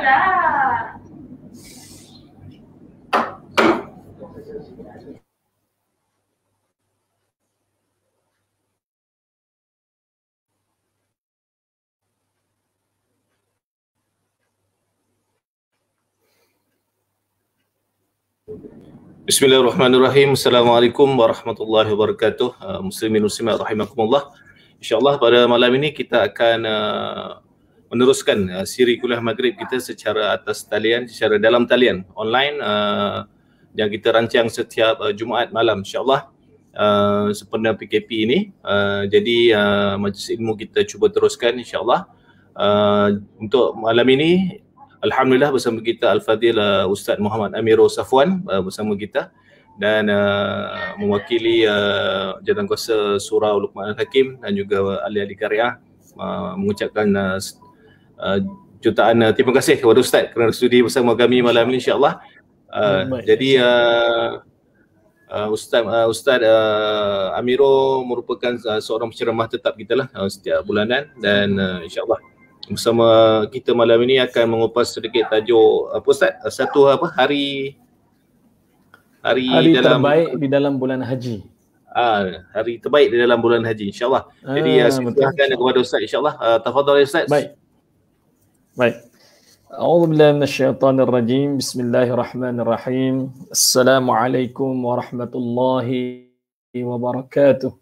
lah. Bismillahirrahmanirrahim. Assalamualaikum warahmatullahi wabarakatuh. Muslimin muslimat rahimakumullah. InsyaAllah pada malam ini kita akan meneruskan siri kuliah maghrib kita secara atas talian, secara dalam talian online yang kita rancang setiap Jumaat malam insyaAllah sempena PKP ini. Jadi majlis ilmu kita cuba teruskan insyaAllah. Untuk malam ini alhamdulillah bersama kita Al-Fadhil Ustaz Muhammad Amirul Safwan bersama kita dan mewakili Jawatankuasa Surau Luqman Al-Hakim dan juga ahli-ahli karya mengucapkan jutaan terima kasih kepada Ustaz kerana sudi bersama kami malam ini insyaAllah. Jadi Ustaz Amirul merupakan seorang penceramah tetap kita lah setiap bulanan dan insyaAllah bersama kita malam ini akan mengupas sedikit tajuk apa Ustaz? Satu apa? Hari dalam terbaik di dalam bulan haji. Hari terbaik di dalam bulan haji insyaAllah. Jadi silakan kepada Ustaz insyaAllah. Tafadhal Ustaz. Baik. A'udzubillahi minasyaitonir rajim. Bismillahirrahmanirrahim. Assalamualaikum warahmatullahi wabarakatuh.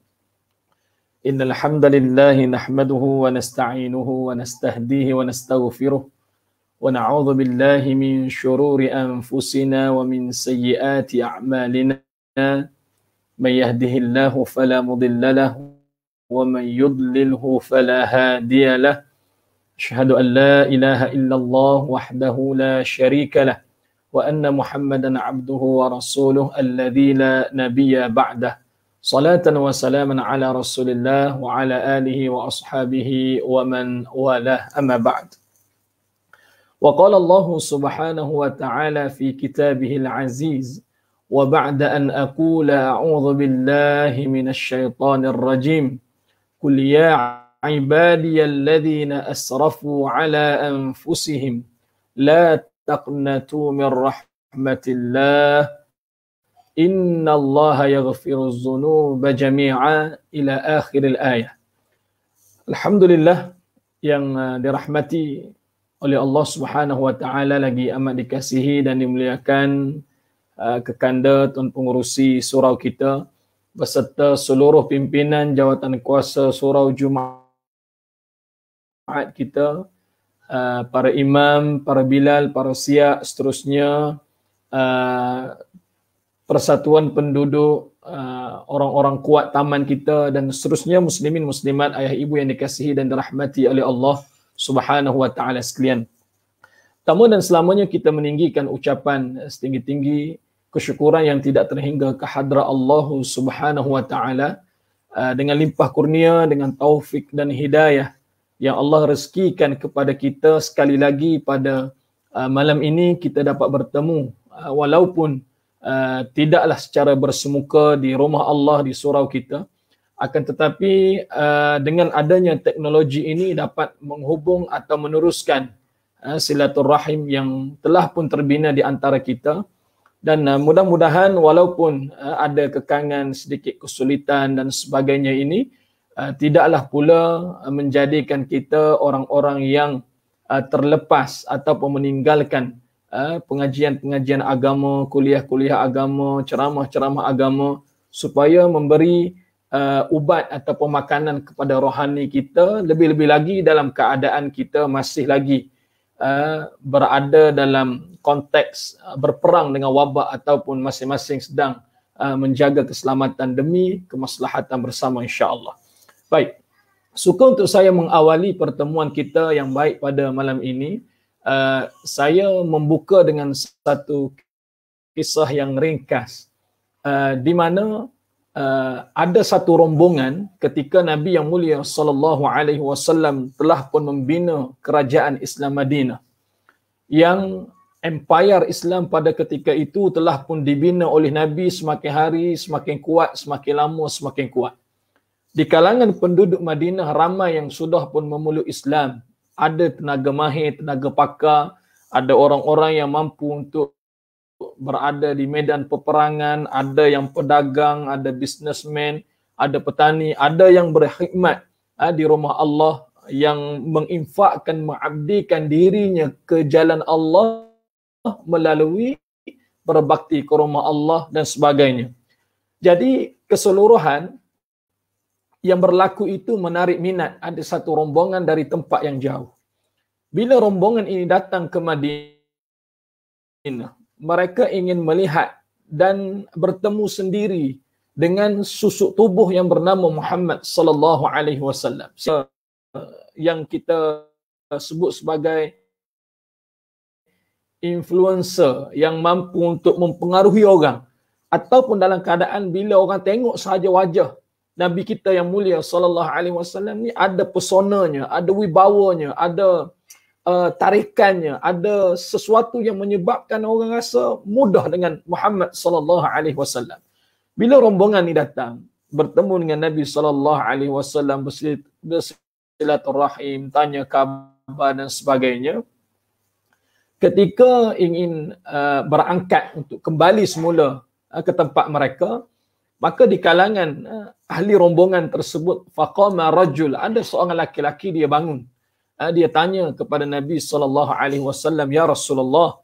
Innal hamdalillah nahmaduhu wa nasta'inuhu wa nastahdihi wa nastaghfiruh wa na'udzu billahi min shururi anfusina wa min sayyiati a'malina may yahdihillahu fala mudilla lahu wa man yudlilhu fala hadiya lahu asyhadu an la ilaha illallah wahdahu la syarika lah wa anna muhammadan 'abduhu wa rasuluhu alladzi la nabiyya ba'dahu. Salatan wa salaman ala Rasulillah wa ala alihi wa ashabihi wa man walah, amma ba'd. Wa qala Allah subhanahu wa ta'ala fi kitabih al-aziz wa ba'da an aqula a'udhu billahi minasy syaithanir rajim qul ya ibadiyalladhina asrafu ala anfusihim la taqnatu min rahmatillah Inna Allah yaghfiru dzunuba jami'a ila akhiril ayah. Alhamdulillah yang dirahmati oleh Allah Subhanahu wa taala, lagi amat dikasihi dan dimuliakan kekanda Tuan Pengurusi surau kita beserta seluruh pimpinan jawatan kuasa surau Jumaat kita, para imam, para bilal, para siak, seterusnya persatuan penduduk, orang-orang kuat taman kita dan seterusnya, muslimin muslimat, ayah ibu yang dikasihi dan dirahmati oleh Allah Subhanahu wa taala sekalian. Pertama dan selamanya kita meninggikan ucapan setinggi-tinggi kesyukuran yang tidak terhingga ke hadrat Allah Subhanahu wa taala dengan limpah kurnia, dengan taufik dan hidayah yang Allah rezekikan kepada kita. Sekali lagi pada malam ini kita dapat bertemu walaupun tidaklah secara bersemuka di rumah Allah di surau kita, akan tetapi dengan adanya teknologi ini dapat menghubung atau meneruskan silaturahim yang telah pun terbina di antara kita. Dan mudah-mudahan walaupun ada kekangan, sedikit kesulitan dan sebagainya ini, tidaklah pula menjadikan kita orang-orang yang terlepas ataupun meninggalkan pengajian-pengajian agama, kuliah-kuliah agama, ceramah-ceramah agama, supaya memberi ubat ataupun makanan kepada rohani kita, lebih-lebih lagi dalam keadaan kita masih lagi berada dalam konteks berperang dengan wabak ataupun masing-masing sedang menjaga keselamatan demi kemaslahatan bersama insya-Allah. Baik, suka untuk saya mengawali pertemuan kita yang baik pada malam ini. Saya membuka dengan satu kisah yang ringkas, di mana ada satu rombongan ketika Nabi yang mulia sallallahu alaihi wasallam telah pun membina kerajaan Islam Madinah, yang empayar Islam pada ketika itu telah pun dibina oleh Nabi semakin hari semakin kuat, semakin lama semakin kuat. Di kalangan penduduk Madinah ramai yang sudah pun memeluk Islam. Ada tenaga mahir, tenaga pakar, ada orang-orang yang mampu untuk berada di medan peperangan, ada yang pedagang, ada businessman, ada petani, ada yang berkhidmat di rumah Allah, yang menginfakkan, mengabdikan dirinya ke jalan Allah melalui berbakti ke rumah Allah dan sebagainya. Jadi keseluruhan yang berlaku itu menarik minat. Ada satu rombongan dari tempat yang jauh. Bila rombongan ini datang ke Madinah, mereka ingin melihat dan bertemu sendiri dengan susuk tubuh yang bernama Muhammad sallallahu alaihi wasallam, yang kita sebut sebagai influencer yang mampu untuk mempengaruhi orang, ataupun dalam keadaan bila orang tengok sahaja wajah Nabi kita yang mulia sallallahu alaihi wasallam ni ada pesonanya, ada wibawanya, ada tarikannya, ada sesuatu yang menyebabkan orang rasa mudah dengan Muhammad sallallahu alaihi wasallam. Bila rombongan ni datang bertemu dengan Nabi sallallahu alaihi wasallam, bersilaturahim, tanya khabar dan sebagainya, ketika ingin berangkat untuk kembali semula ke tempat mereka, maka di kalangan ahli rombongan tersebut, faqama rajul, ada seorang laki-laki dia bangun. Dia tanya kepada Nabi SAW, ya Rasulullah,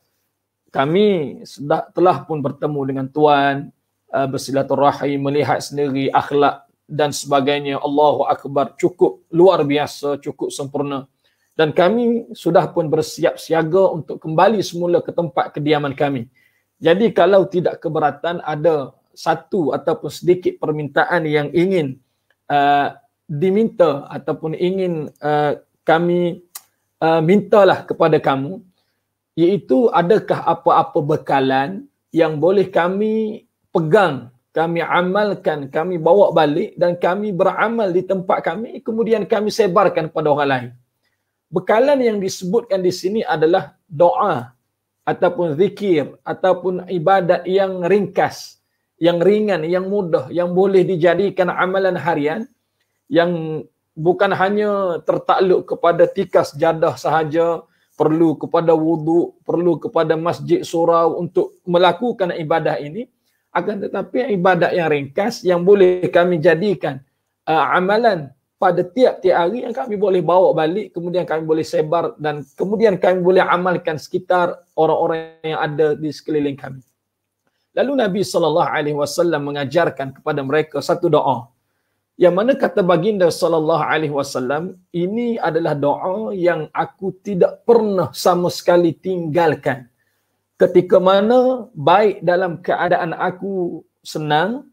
kami telah pun bertemu dengan Tuan, bersilaturahim, melihat sendiri akhlak dan sebagainya, Allahu Akbar, cukup luar biasa, cukup sempurna. Dan kami sudah pun bersiap siaga untuk kembali semula ke tempat kediaman kami. Jadi kalau tidak keberatan, ada satu ataupun sedikit permintaan yang ingin diminta ataupun ingin kami mintalah kepada kamu, iaitu adakah apa-apa bekalan yang boleh kami pegang, kami amalkan, kami bawa balik dan kami beramal di tempat kami, kemudian kami sebarkan kepada orang lain. Bekalan yang disebutkan di sini adalah doa ataupun zikir ataupun ibadat yang ringkas, yang ringan, yang mudah, yang boleh dijadikan amalan harian, yang bukan hanya tertakluk kepada tikas jadah sahaja, perlu kepada wudu, perlu kepada masjid surau untuk melakukan ibadah ini, akan tetapi ibadat yang ringkas yang boleh kami jadikan amalan pada tiap-tiap hari, yang kami boleh bawa balik, kemudian kami boleh sebar dan kemudian kami boleh amalkan sekitar orang-orang yang ada di sekeliling kami. Lalu Nabi SAW mengajarkan kepada mereka satu doa, yang mana kata baginda SAW, ini adalah doa yang aku tidak pernah sama sekali tinggalkan. Ketika mana baik dalam keadaan aku senang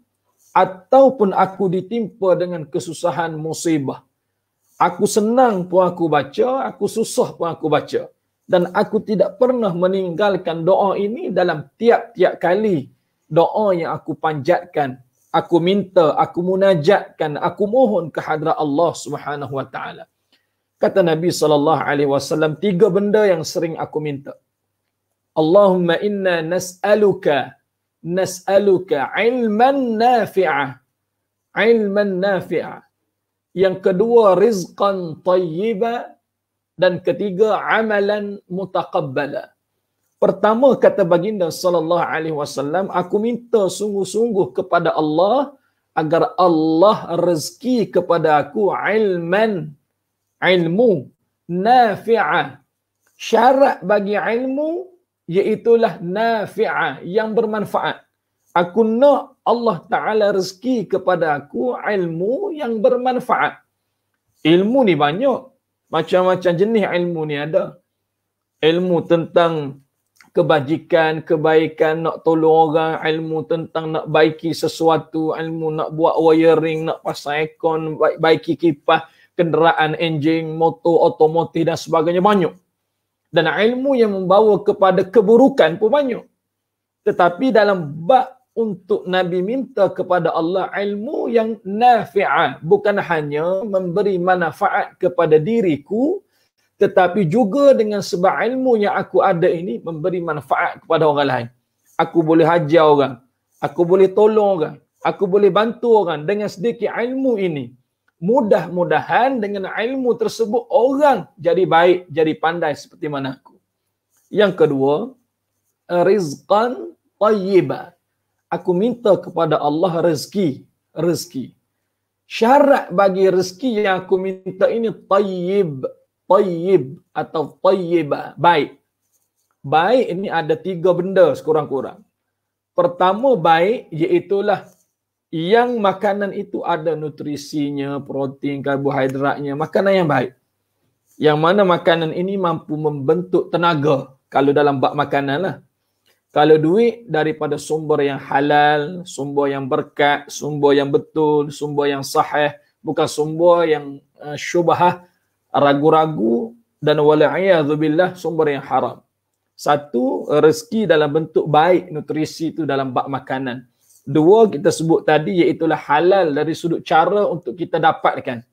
ataupun aku ditimpa dengan kesusahan musibah. Aku senang pun aku baca, aku susah pun aku baca. Dan aku tidak pernah meninggalkan doa ini dalam tiap-tiap kali doa yang aku panjatkan, aku minta, aku munajatkan, aku mohon ke hadrat Allah Subhanahu wa taala. Kata Nabi SAW, 3 benda yang sering aku minta. Allahumma inna nas'aluka ilman nafi'ah. Ilman nafi'ah. Yang kedua, rizqan tayyiba. Dan ketiga, amalan mutaqabbala. Pertama, kata baginda SAW, aku minta sungguh-sungguh kepada Allah agar Allah rezeki kepada aku ilmu nafi'ah. Syarat bagi ilmu iaitulah nafi'ah, yang bermanfaat. Aku nak Allah Ta'ala rezeki kepada aku ilmu yang bermanfaat. Ilmu ni banyak. Macam-macam jenis ilmu ni ada. Ilmu tentang kebajikan, kebaikan, nak tolong orang, ilmu tentang nak baiki sesuatu, ilmu nak buat wiring, nak pasang aircon, baiki kipas, kenderaan, enjin, motor, otomotif dan sebagainya, banyak. Dan ilmu yang membawa kepada keburukan pun banyak. Tetapi dalam bab untuk Nabi minta kepada Allah ilmu yang nafi'ah, bukan hanya memberi manfaat kepada diriku, tetapi juga dengan sebab ilmu yang aku ada ini memberi manfaat kepada orang lain. Aku boleh hajar orang, aku boleh tolong orang, aku boleh bantu orang dengan sedikit ilmu ini. Mudah-mudahan dengan ilmu tersebut orang jadi baik, jadi pandai seperti mana aku. Yang kedua, rizqan tayyiba. Aku minta kepada Allah rezeki. Syarat bagi rezeki yang aku minta ini tayyib atau tayyiba, baik. Baik ini ada 3 benda sekurang-kurang. Pertama baik iaitulah yang makanan itu ada nutrisinya, protein, karbohidratnya, makanan yang baik. Yang mana makanan ini mampu membentuk tenaga kalau dalam bab makanan lah. Kalau duit daripada sumber yang halal, sumber yang berkat, sumber yang betul, sumber yang sahih, bukan sumber yang syubhah, ragu-ragu dan wala'iyadzubillah sumber yang haram. Satu, rezeki dalam bentuk baik, nutrisi itu dalam bab makanan. Dua, kita sebut tadi iaitulah halal dari sudut cara untuk kita dapatkan.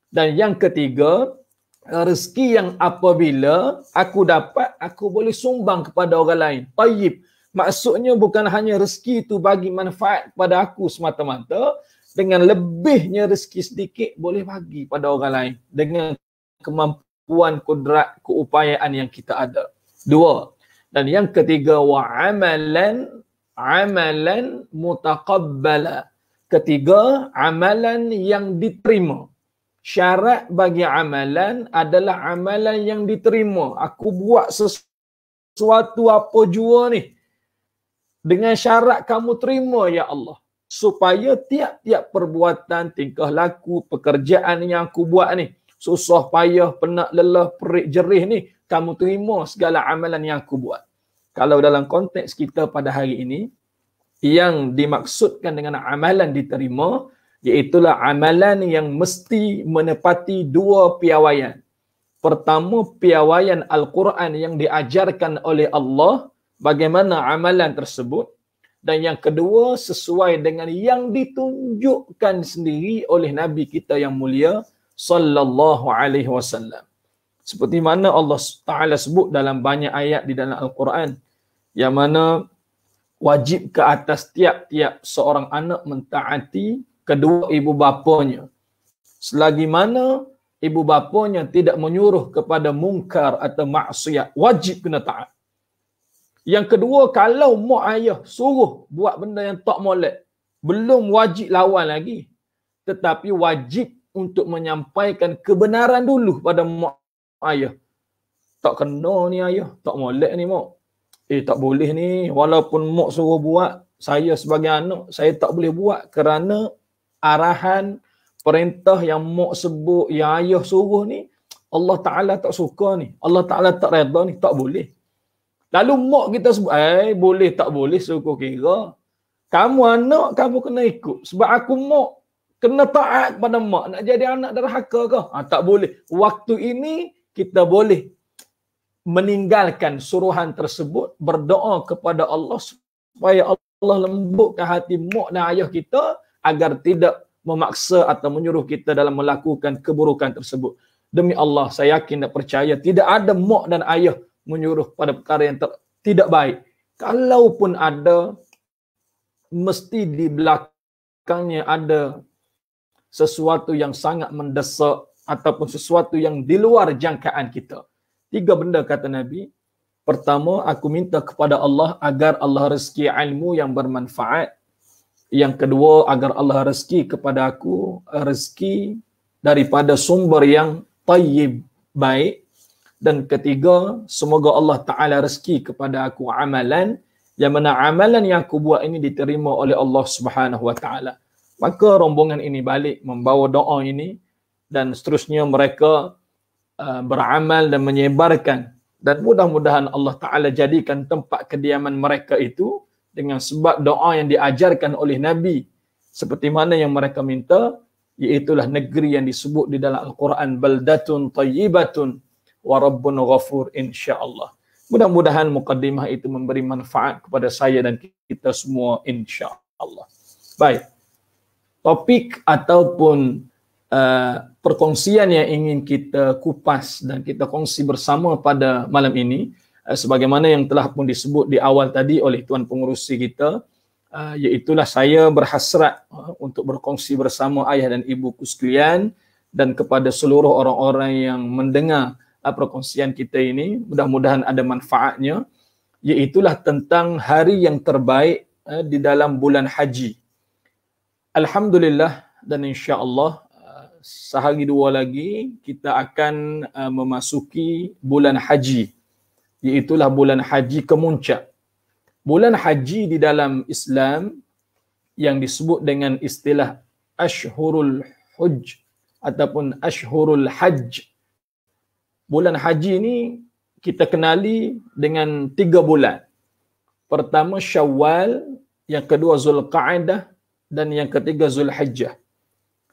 Dan yang ketiga, rezeki yang apabila aku dapat, aku boleh sumbang kepada orang lain. Tayyib. Maksudnya bukan hanya rezeki itu bagi manfaat kepada aku semata-mata, dengan lebihnya rezeki sedikit boleh bagi pada orang lain dengan kemampuan, kudrat, keupayaan yang kita ada. Dua. Dan yang ketiga, wa amalan mutaqabbala. Ketiga, amalan yang diterima. Syarat bagi amalan adalah amalan yang diterima. Aku buat sesuatu apa jua ni, dengan syarat kamu terima ya Allah. Supaya tiap-tiap perbuatan, tingkah laku, pekerjaan yang aku buat ni, susah payah, penat lelah, perik jerih ni, kamu terima segala amalan yang aku buat. Kalau dalam konteks kita pada hari ini, yang dimaksudkan dengan amalan diterima, iaitulah amalan yang mesti menepati 2 piawaian. Pertama, piawaian Al-Quran yang diajarkan oleh Allah, bagaimana amalan tersebut. Dan yang kedua, sesuai dengan yang ditunjukkan sendiri oleh Nabi kita yang mulia, sallallahu alaihi wasallam. Seperti mana Allah Ta'ala sebut dalam banyak ayat di dalam Al-Quran, yang mana wajib ke atas tiap-tiap seorang anak mentaati kedua ibu bapanya. Selagi mana ibu bapanya tidak menyuruh kepada mungkar atau maksiat, wajib kena taat. Yang kedua, kalau mak ayah suruh buat benda yang tak molek, belum wajib lawan lagi. Tetapi wajib untuk menyampaikan kebenaran dulu pada mak ayah. Tak kena ni ayah, tak molek ni mak. Tak boleh ni, walaupun mak suruh buat, saya sebagai anak, saya tak boleh buat kerana arahan, perintah yang mak sebut, yang ayah suruh ni, Allah Ta'ala tak suka ni, Allah Ta'ala tak reda ni, tak boleh. Lalu mak kita sebut, boleh tak boleh suruh kira. Kamu anak, kamu kena ikut. Sebab aku mak, kena taat pada mak. Nak jadi anak derhaka ke? Tak boleh. Waktu ini, kita boleh meninggalkan suruhan tersebut, berdoa kepada Allah supaya Allah lembutkan hati mak dan ayah kita agar tidak memaksa atau menyuruh kita dalam melakukan keburukan tersebut. Demi Allah, saya yakin dan percaya tidak ada mak dan ayah menyuruh pada perkara yang tidak baik. Kalaupun ada, mesti di belakangnya ada sesuatu yang sangat mendesak ataupun sesuatu yang di luar jangkaan kita. 3 benda kata Nabi. Pertama, aku minta kepada Allah agar Allah rezeki ilmu yang bermanfaat. Yang kedua, agar Allah rezeki kepada aku rezeki daripada sumber yang tayyib, baik. Dan ketiga, semoga Allah Ta'ala rezeki kepada aku amalan, yang mana amalan yang aku buat ini diterima oleh Allah Subhanahu Wa Ta'ala. Maka rombongan ini balik membawa doa ini, dan seterusnya mereka beramal dan menyebarkan, dan mudah-mudahan Allah Ta'ala jadikan tempat kediaman mereka itu dengan sebab doa yang diajarkan oleh Nabi seperti mana yang mereka minta, iaitulah negeri yang disebut di dalam Al-Quran, baldatun tayyibatun wa rabbun ghafur, insya-Allah. Mudah-mudahan mukaddimah itu memberi manfaat kepada saya dan kita semua, insya-Allah. Baik, topik ataupun perkongsian yang ingin kita kupas dan kita kongsi bersama pada malam ini, sebagaimana yang telah pun disebut di awal tadi oleh tuan pengurusi kita, iaitulah saya berhasrat untuk berkongsi bersama ayah dan ibuku sekalian dan kepada seluruh orang-orang yang mendengar perkongsian kita ini. Mudah-mudahan ada manfaatnya, iaitulah tentang hari yang terbaik di dalam bulan haji. Alhamdulillah, dan insya-Allah sehari dua lagi kita akan memasuki bulan haji, iaitulah bulan haji kemuncak. Bulan haji di dalam Islam yang disebut dengan istilah Ashhurul Hajj ataupun Ashhurul Hajj. Bulan haji ini kita kenali dengan 3 bulan. Pertama Syawal, yang kedua Zulqa'dah, dan yang ketiga Zulhijjah.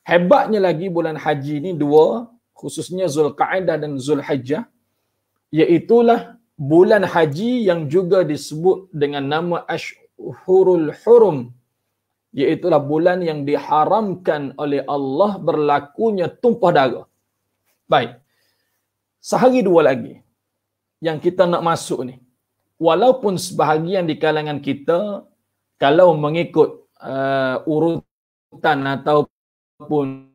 Hebatnya lagi bulan haji ini 2, khususnya Zulqa'dah dan Zulhijjah, iaitulah bulan haji yang juga disebut dengan nama Ashhurul Hurum, iaitulah bulan yang diharamkan oleh Allah berlakunya tumpah darah. Baik, sehari 2 lagi yang kita nak masuk ni. Walaupun sebahagian di kalangan kita, kalau mengikut urutan ataupun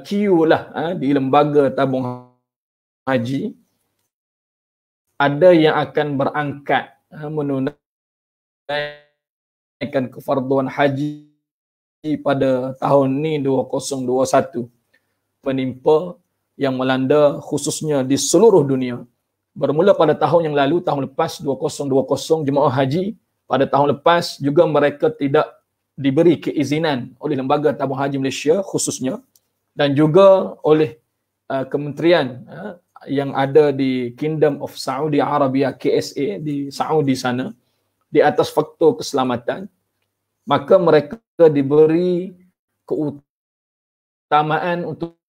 queue lah di lembaga tabung haji, ada yang akan berangkat menunaikan kefarduan haji pada tahun ni 2021, menimpa yang melanda khususnya di seluruh dunia. Bermula pada tahun yang lalu, tahun lepas 2020, jemaah haji pada tahun lepas juga mereka tidak diberi keizinan oleh Lembaga Tabung Haji Malaysia khususnya, dan juga oleh kementerian yang ada di Kingdom of Saudi Arabia, KSA, di Saudi sana, di atas faktor keselamatan, maka mereka diberi keutamaan untuk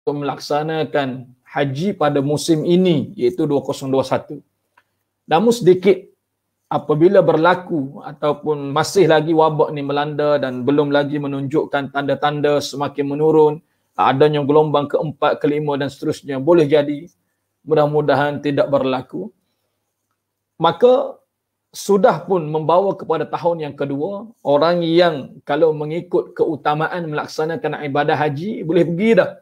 melaksanakan haji pada musim ini, iaitu 2021. Namun sedikit apabila berlaku ataupun masih lagi wabak ni melanda dan belum lagi menunjukkan tanda-tanda semakin menurun, adanya gelombang keempat, kelima dan seterusnya, boleh jadi mudah-mudahan tidak berlaku, maka sudah pun membawa kepada tahun yang kedua. Orang yang kalau mengikut keutamaan melaksanakan ibadah haji boleh pergi dah,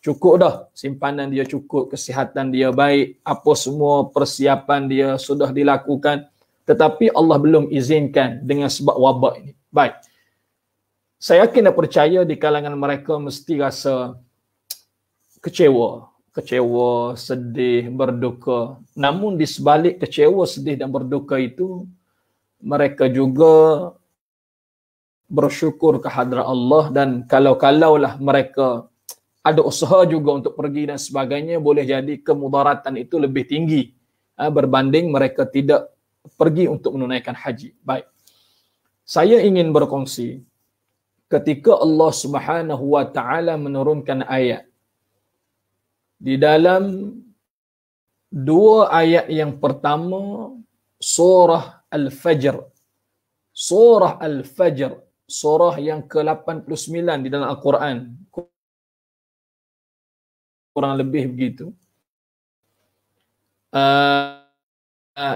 cukup dah, simpanan dia cukup, kesihatan dia baik, apa semua persiapan dia sudah dilakukan, tetapi Allah belum izinkan dengan sebab wabak ini. Baik, saya yakin dan percaya di kalangan mereka mesti rasa kecewa, sedih, berduka. Namun di sebalik kecewa, sedih dan berduka itu, mereka juga bersyukur kehadrat Allah, dan kalau-kalaulah mereka ada usaha juga untuk pergi dan sebagainya, boleh jadi kemudaratan itu lebih tinggi berbanding mereka tidak pergi untuk menunaikan haji. Baik, saya ingin berkongsi ketika Allah Subhanahu wa taala menurunkan ayat di dalam 2 ayat yang pertama, surah Al-Fajr. Surah Al-Fajr, surah yang ke-89 di dalam Al-Quran. Kurang lebih begitu.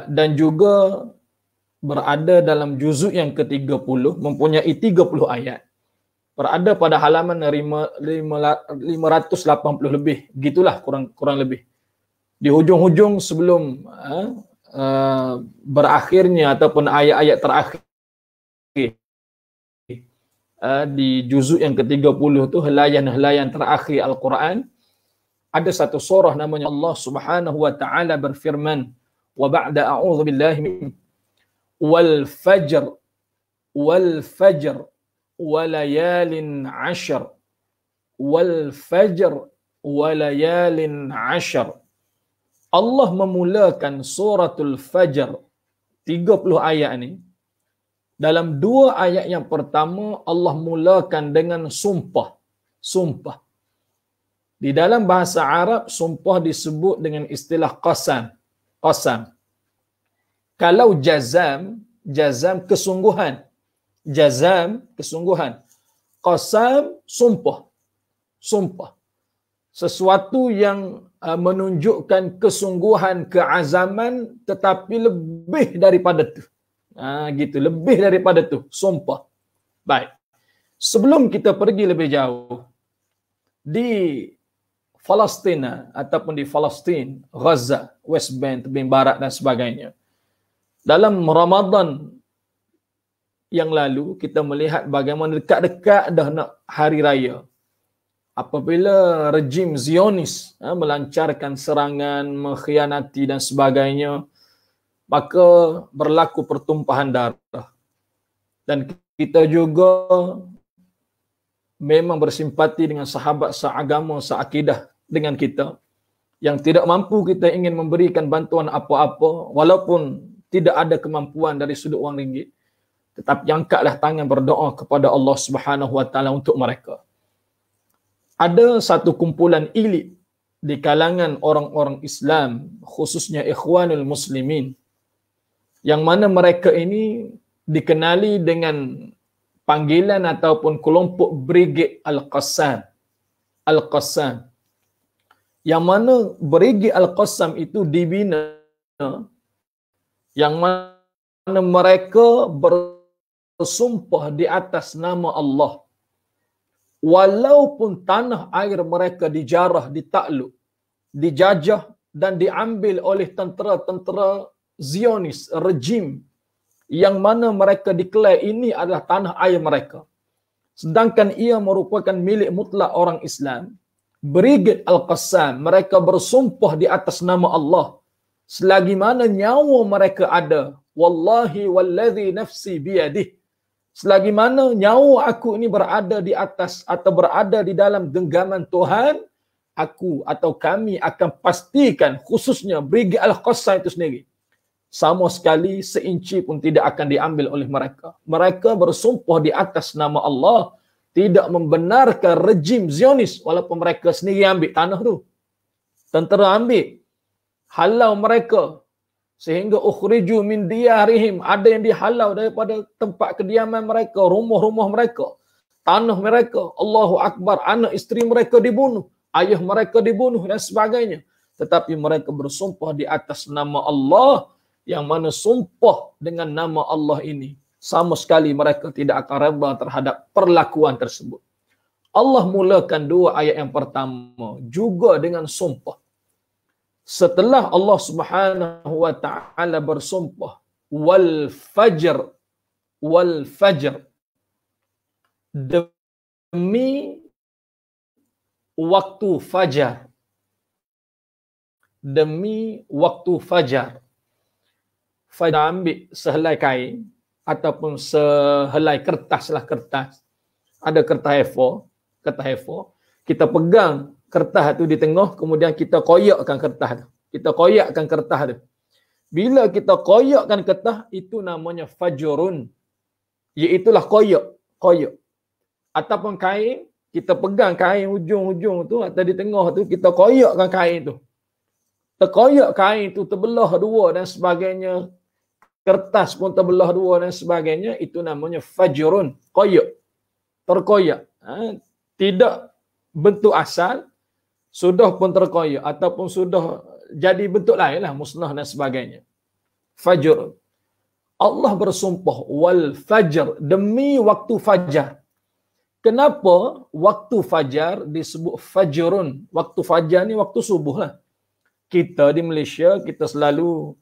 Dan juga berada dalam juzuk yang ke-30, mempunyai 30 ayat. Berada pada halaman 580 lebih, gitulah kurang lebih. Di hujung-hujung sebelum berakhirnya ataupun ayat-ayat terakhir di juzuk yang ke-30 tu, helaian-helaian terakhir Al-Quran, ada satu surah namanya Allah Subhanahu wa taala berfirman, wa ba'da a'udzu billahi min wal fajr وَلَيَالٍ عَشْرٍ وَالْفَجْرِ وَلَيَالٍ عَشْرٍ. Allah memulakan suratul Fajr, 30 ayat ini. Dalam 2 ayat yang pertama, Allah mulakan dengan sumpah. Sumpah. Di dalam bahasa Arab, sumpah disebut dengan istilah qasam. Qasam. Kalau jazam kesungguhan. Jazam, kesungguhan. Qasam, sumpah. Sumpah. Sesuatu yang menunjukkan kesungguhan, keazaman, tetapi lebih daripada tu. Gitu, lebih daripada tu. Sumpah. Baik. Sebelum kita pergi lebih jauh, di Palestina ataupun di Palestin, Gaza, West Bank, tepi barat dan sebagainya. Dalam Ramadan yang lalu kita melihat bagaimana dekat-dekat dah nak hari raya, apabila rejim Zionis melancarkan serangan, mengkhianati dan sebagainya, maka berlaku pertumpahan darah. Dan kita juga memang bersimpati dengan sahabat seagama, seakidah dengan kita, yang tidak mampu kita ingin memberikan bantuan apa-apa, walaupun tidak ada kemampuan dari sudut wang ringgit, tetapi angkatlah tangan berdoa kepada Allah Subhanahu Wa Taala untuk mereka. Ada satu kumpulan elit di kalangan orang-orang Islam, khususnya Ikhwanul Muslimin, yang mana mereka ini dikenali dengan panggilan ataupun kelompok Brigade Al-Qassam. Al-Qassam. Yang mana Brigade Al-Qassam itu dibina, yang mana mereka bersumpah di atas nama Allah. Walaupun tanah air mereka dijarah, ditakluk, dijajah dan diambil oleh tentera-tentera Zionis, rejim yang mana mereka declare ini adalah tanah air mereka, sedangkan ia merupakan milik mutlak orang Islam, Brigade Al-Qassam, mereka bersumpah di atas nama Allah, selagi mana nyawa mereka ada, wallahi wallazi nafsi biyadih, selagi mana nyawa aku ini berada di atas atau berada di dalam genggaman Tuhan, aku atau kami akan pastikan, khususnya Brigade Al-Qassam itu sendiri, sama sekali seinci pun tidak akan diambil oleh mereka. Mereka bersumpah di atas nama Allah, tidak membenarkan rejim Zionis, walaupun mereka sendiri ambil tanah tu. Tentera ambil, halau mereka, sehingga ukhriju min diyarihim, ada yang dihalau daripada tempat kediaman mereka, rumah-rumah mereka, tanah mereka. Allahu Akbar, anak isteri mereka dibunuh, ayah mereka dibunuh dan sebagainya. Tetapi mereka bersumpah di atas nama Allah, yang mana sumpah dengan nama Allah ini, sama sekali mereka tidak akan reda terhadap perlakuan tersebut. Allah mulakan dua ayat yang pertama juga dengan sumpah. Setelah Allah Subhanahu Wa Taala bersumpah, wal fajr, demi waktu fajar, demi waktu fajar. Fajar ambil sehelai kain ataupun sehelai kertas lah, kertas. Ada kertas A4, kita pegang kertas tu di tengah, kemudian kita koyakkan kertas tu. Kita koyakkan kertas tu. Bila kita koyakkan kertas, itu namanya fajrun. Iaitulah koyak. Ataupun kain, kita pegang kain ujung-ujung tu atau di tengah tu, kita koyakkan kain tu. Terkoyak kain tu, terbelah dua dan sebagainya. Kertas pun terbelah dua dan sebagainya. Itu namanya fajrun. Koyak. Terkoyak. Tidak bentuk asal, sudah pun terkoyak ataupun sudah jadi bentuk lain lah, musnah dan sebagainya. Fajr. Allah bersumpah, wal fajr, demi waktu fajar. Kenapa waktu fajar disebut fajrun? Waktu fajar ni waktu subuh lah. Kita di Malaysia, kita selalu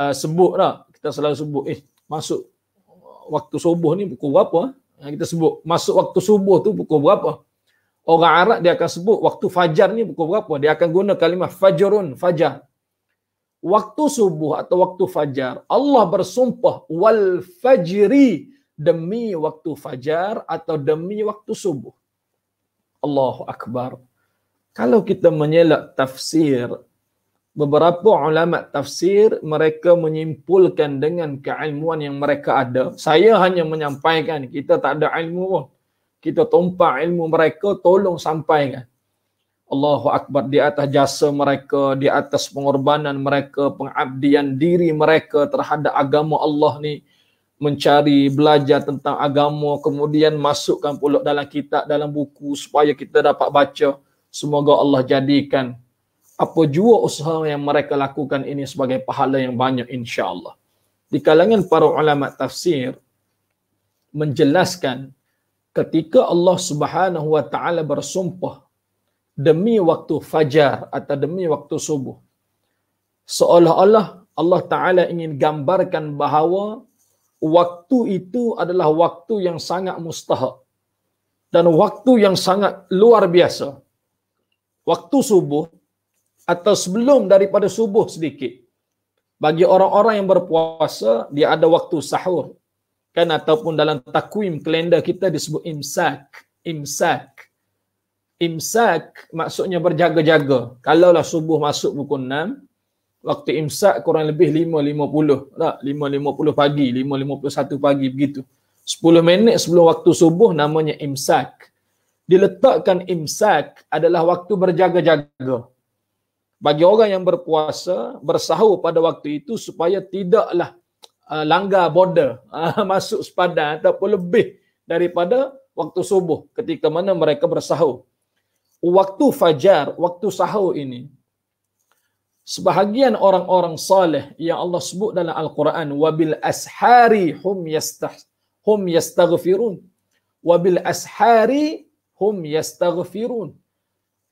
sebut lah. Kita selalu sebut, masuk waktu subuh ni pukul berapa? Kita sebut, masuk waktu subuh tu pukul berapa? Orang Arab dia akan sebut waktu fajar ni pukul berapa? Dia akan guna kalimah fajrun, fajar. Waktu subuh atau waktu fajar, Allah bersumpah wal fajri, demi waktu fajar atau demi waktu subuh. Allahu Akbar. Kalau kita menyelak tafsir, beberapa ulama tafsir mereka menyimpulkan dengan keilmuan yang mereka ada. Saya hanya menyampaikan, kita tak ada ilmu pun. Kita tumpah ilmu mereka, tolong sampaikan. Allahu Akbar, di atas jasa mereka, di atas pengorbanan mereka, pengabdian diri mereka terhadap agama Allah ni, mencari, belajar tentang agama, kemudian masukkan pula dalam kitab, dalam buku supaya kita dapat baca. Semoga Allah jadikan apa jua usaha yang mereka lakukan ini sebagai pahala yang banyak insya-Allah. Di kalangan para ulama tafsir menjelaskan ketika Allah Subhanahu Wa Taala bersumpah demi waktu fajar atau demi waktu subuh. Seolah-olah Allah Ta'ala ingin gambarkan bahawa waktu itu adalah waktu yang sangat mustahak dan waktu yang sangat luar biasa. Waktu subuh atau sebelum daripada subuh sedikit. Bagi orang-orang yang berpuasa, dia ada waktu sahur. Kan, ataupun dalam takwim kalender kita disebut imsak. Imsak. Imsak maksudnya berjaga-jaga. Kalaulah subuh masuk pukul 6, waktu imsak kurang lebih 5.50. Tak, 5.50 pagi, 5.51 pagi begitu. 10 minit sebelum waktu subuh namanya imsak. Diletakkan imsak adalah waktu berjaga-jaga. Bagi orang yang berpuasa, bersahur pada waktu itu supaya tidaklah langgar border, masuk sepadan ataupun lebih daripada waktu subuh ketika mana mereka bersahur. Waktu fajar, waktu sahur ini, sebahagian orang-orang saleh yang Allah sebut dalam Al-Quran, wabil ashari hum yastaghfirun, wabil ashari hum yastaghfirun.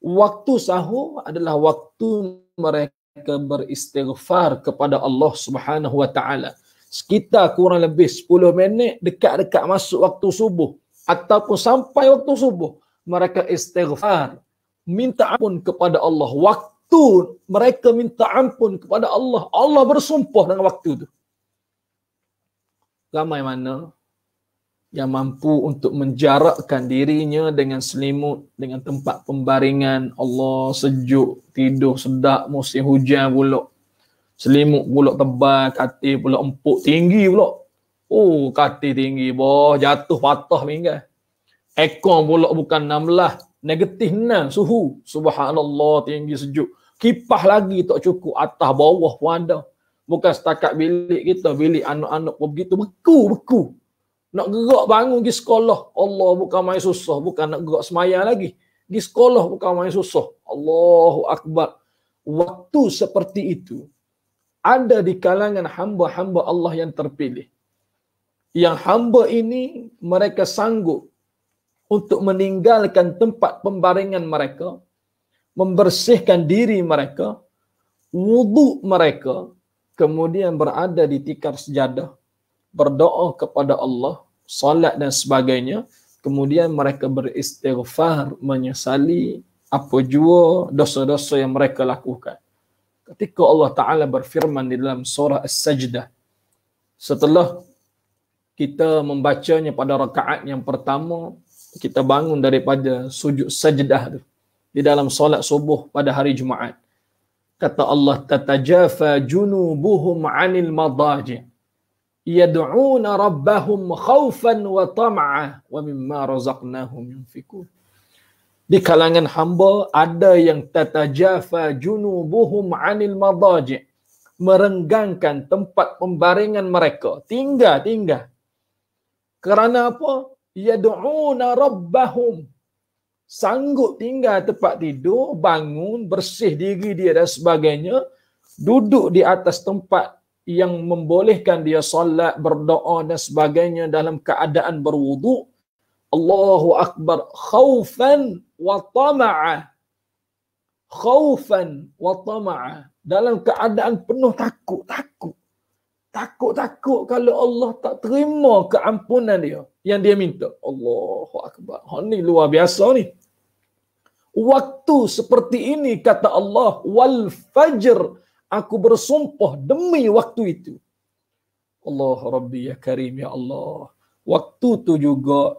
Waktu sahur adalah waktu mereka beristighfar kepada Allah Subhanahu wa taala. Sekitar kurang lebih 10 minit dekat-dekat masuk waktu subuh ataupun sampai waktu subuh, mereka istighfar, minta ampun kepada Allah. Waktu mereka minta ampun kepada Allah, Allah bersumpah dengan waktu itu. Ramai mana yang mampu untuk menjarakkan dirinya dengan selimut, dengan tempat pembaringan. Allah sejuk, tidur sedap, musim hujan pula. Selimut pula tebal, katil pula empuk, tinggi pula. Oh, katil tinggi, boh, jatuh patah pinggan. Ekor pula bukan 16, negatif 6 suhu. Subhanallah, tinggi sejuk. Kipas lagi tak cukup, atas bawah pun ada. Bukan setakat bilik kita, bilik anak-anak pun begitu, beku. Nak gerak bangun pergi sekolah, Allah bukan main susah. Bukan nak gerak semayang lagi. Di sekolah bukan main susah. Allahu Akbar. Waktu seperti itu ada di kalangan hamba-hamba Allah yang terpilih. Yang hamba ini mereka sanggup untuk meninggalkan tempat pembaringan mereka, membersihkan diri mereka, wuduk mereka, kemudian berada di tikar sejadah, berdoa kepada Allah, salat dan sebagainya, kemudian mereka beristighfar, menyesali apa jua dosa-dosa yang mereka lakukan. Ketika Allah Ta'ala berfirman di dalam surah As-Sajdah, setelah kita membacanya pada rakaat yang pertama, kita bangun daripada sujud sajdah tu di dalam solat subuh pada hari Jumaat. Kata Allah, tatajafa junubuhum 'anil madaji' yad'una rabbahum khaufan wa tam'a wa mimma razaqnahum yunfikun. Di kalangan hamba ada yang tatajafa junubuhum 'anil madaji', merenggangkan tempat pembaringan mereka, tinggal. Kerana apa? Yad'una rabbahum, sanggup tinggal tempat tidur, bangun, bersih diri dia dan sebagainya, duduk di atas tempat yang membolehkan dia solat, berdoa dan sebagainya dalam keadaan berwuduk. Allahu Akbar, khaufan wa tama'a. Khaufan wa tama'a, dalam keadaan penuh takut kalau Allah tak terima keampunan dia yang dia minta. Allahu Akbar. Ini luar biasa ni. Waktu seperti ini kata Allah, wal fajr, aku bersumpah demi waktu itu. Allah Rabbi ya Karim ya Allah. Waktu itu juga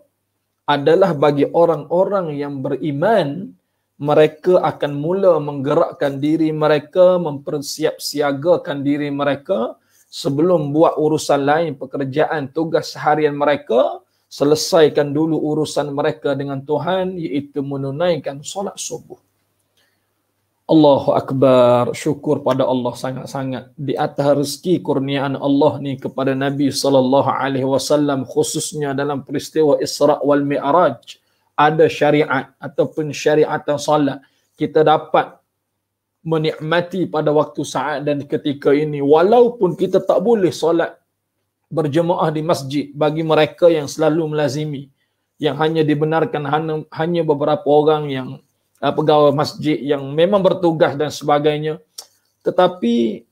adalah bagi orang-orang yang beriman, mereka akan mula menggerakkan diri mereka, mempersiapsiagakan diri mereka sebelum buat urusan lain, pekerjaan, tugas seharian mereka, selesaikan dulu urusan mereka dengan Tuhan, iaitu menunaikan solat subuh. Allahu Akbar, syukur pada Allah sangat-sangat di atas rezeki kurniaan Allah ni kepada Nabi SAW, khususnya dalam peristiwa Isra' wal Mi'raj. Ada syariat ataupun syariatan salat. Kita dapat menikmati pada waktu saat dan ketika ini, walaupun kita tak boleh solat berjemaah di masjid bagi mereka yang selalu melazimi, yang hanya dibenarkan hanya beberapa orang yang pegawai masjid yang memang bertugas dan sebagainya. Tetapi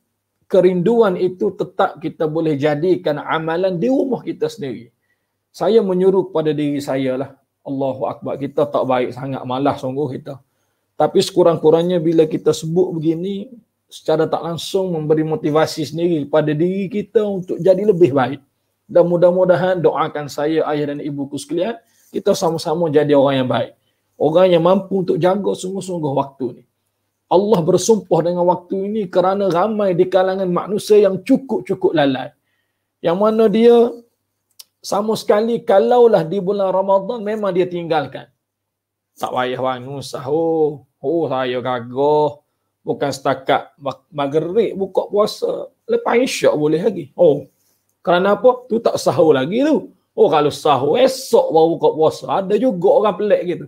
kerinduan itu tetap kita boleh jadikan amalan di rumah kita sendiri. Saya menyuruh pada diri saya lah, Allahu Akbar, kita tak baik sangat, malah sungguh kita. Tapi sekurang-kurangnya bila kita sebut begini, secara tak langsung memberi motivasi sendiri pada diri kita untuk jadi lebih baik. Dan mudah-mudahan doakan saya, ayah dan ibuku sekalian, kita sama-sama jadi orang yang baik. Orang yang mampu untuk jaga sungguh-sungguh waktu ni. Allah bersumpah dengan waktu ini kerana ramai di kalangan manusia yang cukup-cukup lalai. Yang mana dia sama sekali kalaulah di bulan Ramadan memang dia tinggalkan. Tak payah bangun sahur. Oh, saya gagah. Bukan setakat maghrib buka puasa. Lepas isyak boleh lagi. Oh, kerana apa? Tu tak sahur lagi tu. Oh, kalau sahur esok baru buka puasa. Ada juga orang pelik gitu.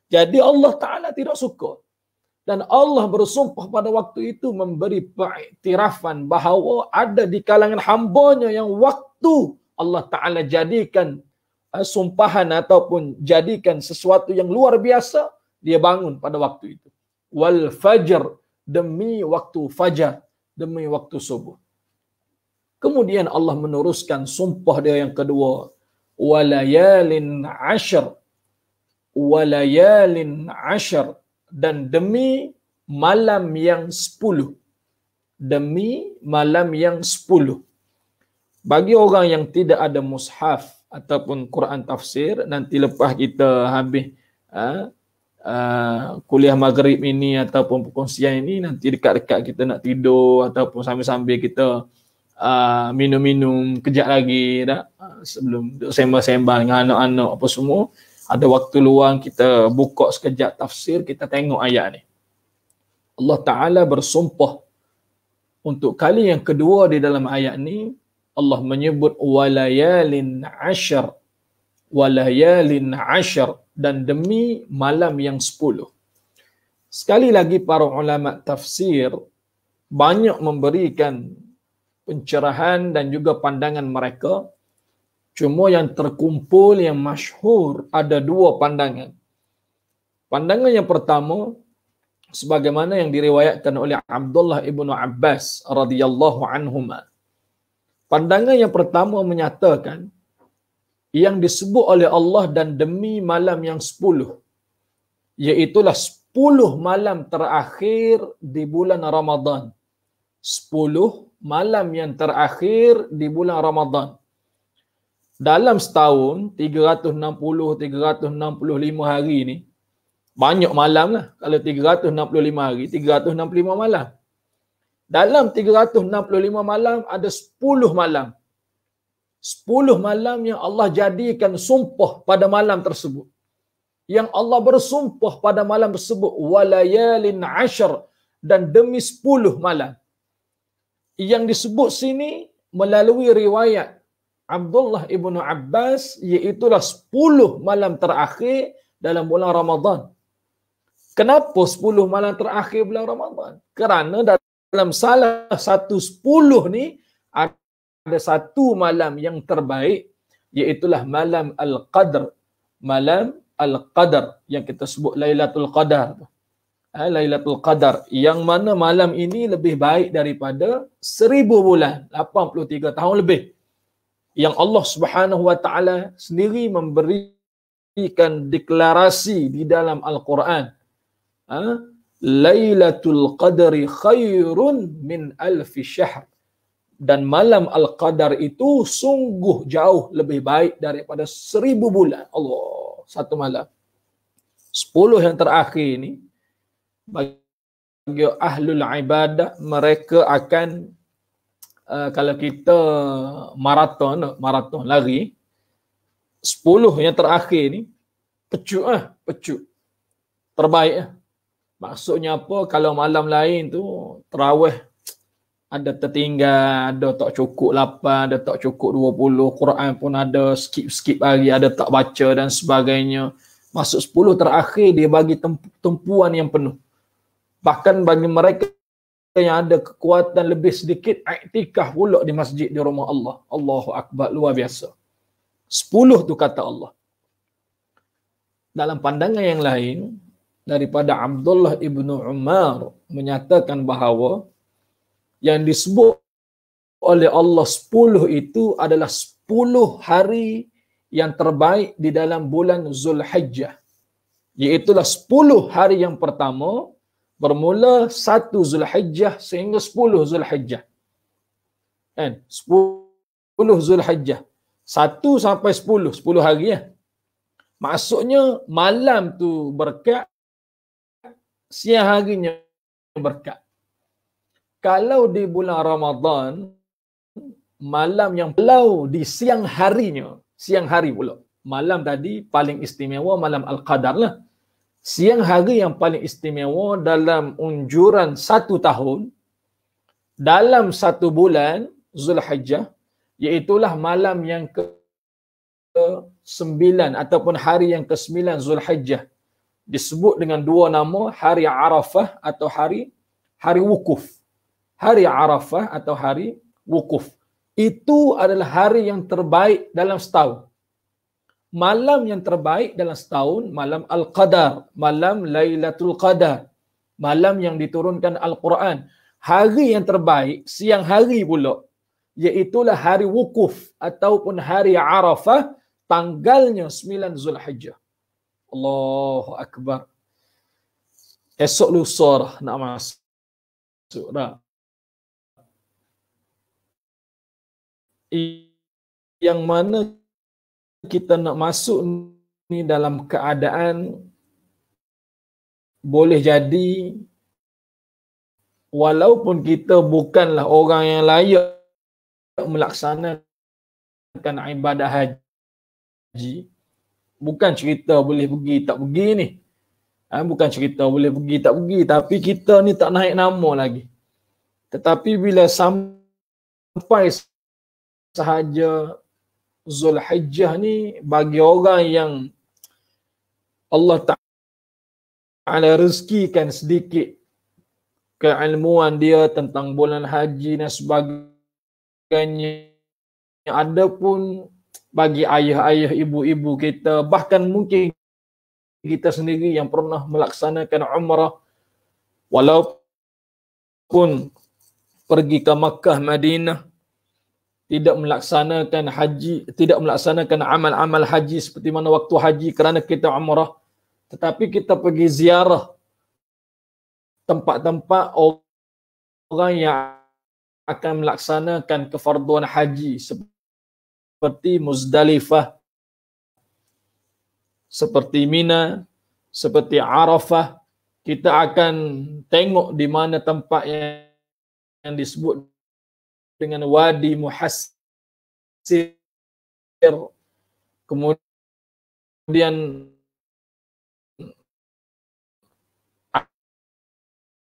Jadi Allah Ta'ala tidak suka. Dan Allah bersumpah pada waktu itu memberi pengiktirafan bahawa ada di kalangan hambanya yang waktu Allah Ta'ala jadikan sumpahan ataupun jadikan sesuatu yang luar biasa, dia bangun pada waktu itu. Wal fajr, demi waktu fajar, demi waktu subuh. Kemudian Allah meneruskan sumpah dia yang kedua. Walayalin ashar, walayalin ashar, dan demi malam yang 10. Demi malam yang 10. Bagi orang yang tidak ada mushaf ataupun Quran tafsir, nanti lepas kita habis kuliah maghrib ini ataupun perkongsian ini, nanti dekat-dekat kita nak tidur ataupun sambil-sambil kita minum-minum kejap lagi dah, sebelum sembang-sembang dengan anak-anak apa semua, ada waktu luang kita buka sekejap tafsir, kita tengok ayat ni. Allah Ta'ala bersumpah untuk kali yang kedua di dalam ayat ni, Allah menyebut walayalin ashar, walayalin ashar, dan demi malam yang 10. Sekali lagi para ulama tafsir banyak memberikan pencerahan dan juga pandangan mereka. Cuma yang terkumpul, yang masyhur, ada dua pandangan. Pandangan yang pertama, sebagaimana yang diriwayatkan oleh Abdullah ibnu Abbas radhiyallahu anhuma. Pandangan yang pertama menyatakan yang disebut oleh Allah dan demi malam yang 10, iaitulah 10 malam terakhir di bulan Ramadan. 10 malam yang terakhir di bulan Ramadan. Dalam setahun 365 hari ni, banyak malam lah. Kalau 365 hari, 365 malam. Dalam 365 malam ada 10 malam. 10 malam yang Allah jadikan sumpah pada malam tersebut. Yang Allah bersumpah pada malam tersebut, walayalin ashar, dan demi 10 malam. Yang disebut sini melalui riwayat Abdullah ibnu Abbas, iaitulah 10 malam terakhir dalam bulan Ramadan. Kenapa 10 malam terakhir bulan Ramadan? Kerana dalam salah satu 10 ni ada satu malam yang terbaik, iaitulah malam Al-Qadr. Malam Al-Qadr yang kita sebut Lailatul Qadar. Lailatul Qadar, yang mana malam ini lebih baik daripada 1000 bulan, 83 tahun lebih. Yang Allah Subhanahu wa taala sendiri memberikan deklarasi di dalam Al-Quran. Lailatul Qadri khairun min alfi syahr. Dan malam Al-Qadar itu sungguh jauh lebih baik daripada 1000 bulan. Allah, satu malam. 10 yang terakhir ini, bagi ahlul ibadah, mereka akan kalau kita maraton lari, 10 yang terakhir ni pecut terbaik. Maksudnya apa? Kalau malam lain tu tarawih ada tertinggal, ada tak cukup 8, ada tak cukup 20, Quran pun ada skip lagi, ada tak baca dan sebagainya. Masuk 10 terakhir dia bagi tumpuan yang penuh. Bahkan bagi mereka yang ada kekuatan lebih sedikit, iktikaf pula di masjid di rumah Allah. Allahu Akbar, luar biasa. 10 tu kata Allah. Dalam pandangan yang lain, daripada Abdullah ibnu Umar menyatakan bahawa yang disebut oleh Allah 10 itu adalah 10 hari yang terbaik di dalam bulan Zulhijjah. Iaitulah 10 hari yang pertama bermula 1 Zulhijjah sehingga 10 Zulhijjah. Kan? 10 Zulhijjah. 1 sampai 10 hari ya. Maksudnya malam tu berkat, siang harinya berkat. Kalau di bulan Ramadan, malam yang kalau di siang harinya, siang hari pula. Malam tadi paling istimewa malam Al-Qadar lah. Siang hari yang paling istimewa dalam unjuran 1 tahun, dalam 1 bulan Zulhijjah, iaitulah malam yang ke-9 ataupun hari yang ke-9 Zulhijjah. Disebut dengan 2 nama, hari Arafah atau hari wukuf. Hari Arafah atau hari wukuf. Itu adalah hari yang terbaik dalam setahun. Malam yang terbaik dalam setahun, malam Al-Qadar, malam Lailatul Qadar, malam yang diturunkan Al-Quran. Hari yang terbaik, siang hari pula, iaitulah hari wukuf ataupun hari Arafah, tanggalnya 9 Zulhijjah. Allahu Akbar. Esok lusa dah nak masuk dah. Yang mana kita nak masuk ni dalam keadaan boleh jadi walaupun kita bukanlah orang yang layak melaksanakan ibadah haji, bukan cerita boleh pergi tak pergi ni. Bukan cerita boleh pergi tak pergi, tapi kita ni tak naik nama lagi. Tetapi bila sampai sahaja Zulhijjah ni, bagi orang yang Allah Ta'ala rezekikan sedikit keilmuan dia tentang bulan haji dan sebagainya, ada pun bagi ayah-ayah, ibu-ibu kita, bahkan mungkin kita sendiri yang pernah melaksanakan umrah, walaupun pergi ke Makkah, Madinah, tidak melaksanakan haji, tidak melaksanakan amal-amal haji seperti mana waktu haji kerana kita umrah, tetapi kita pergi ziarah tempat-tempat orang yang akan melaksanakan kefarduan haji seperti Muzdalifah, seperti Mina, seperti Arafah. Kita akan tengok di mana tempat yang disebut dengan Wadi Muhassir. Kemudian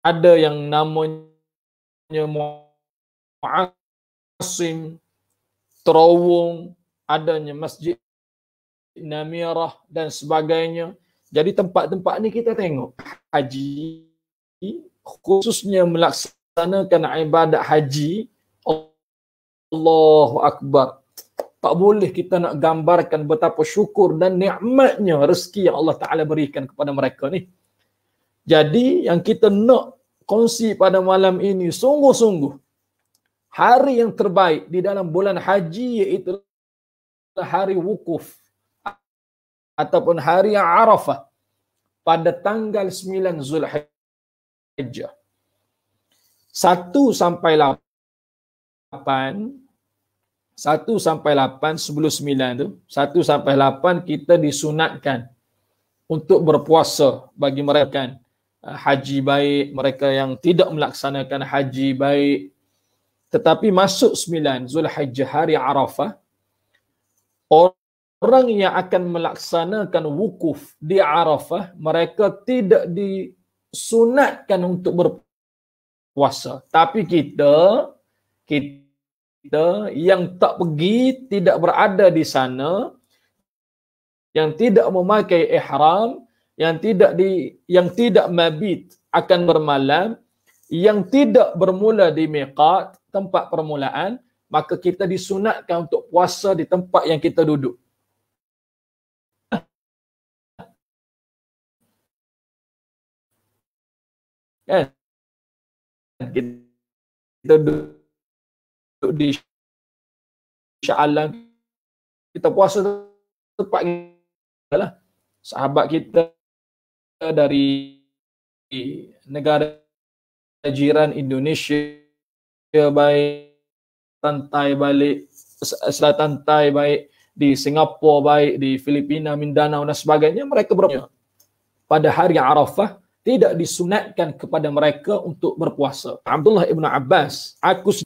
ada yang namanya Mu'asim, Terowong, adanya Masjid Namirah dan sebagainya. Jadi tempat-tempat ni kita tengok haji, khususnya melaksanakan ibadat haji, Allahu Akbar. Tak boleh kita nak gambarkan betapa syukur dan nikmatnya rezeki yang Allah Ta'ala berikan kepada mereka ni. Jadi yang kita nak kongsi pada malam ini, sungguh-sungguh hari yang terbaik di dalam bulan haji iaitu hari wukuf ataupun hari Arafah pada tanggal 9 Zulhijjah. 1 sampai 8, 1 sampai 8 sebelum 9 tu, 1 sampai 8 kita disunatkan untuk berpuasa bagi mereka haji baik, mereka yang tidak melaksanakan haji baik. Tetapi masuk 9 Zulhijjah, hari Arafah, orang yang akan melaksanakan wukuf di Arafah, mereka tidak disunatkan untuk berpuasa. Tapi kita yang tak pergi, tidak berada di sana, yang tidak memakai ihram, yang tidak mabit akan bermalam, yang tidak bermula di miqat, tempat permulaan, maka kita disunatkan untuk puasa di tempat yang kita duduk. Kan? Kita duduk di Sya'alan, kita puasa tepat lah. Sahabat kita dari negara jiran Indonesia baik, tantai balik selatan tantai baik, di Singapura baik, di Filipina, Mindanao dan sebagainya, mereka berpuasa pada hari Arafah. Tidak disunatkan kepada mereka untuk berpuasa. Abdullah ibn Abbas, aku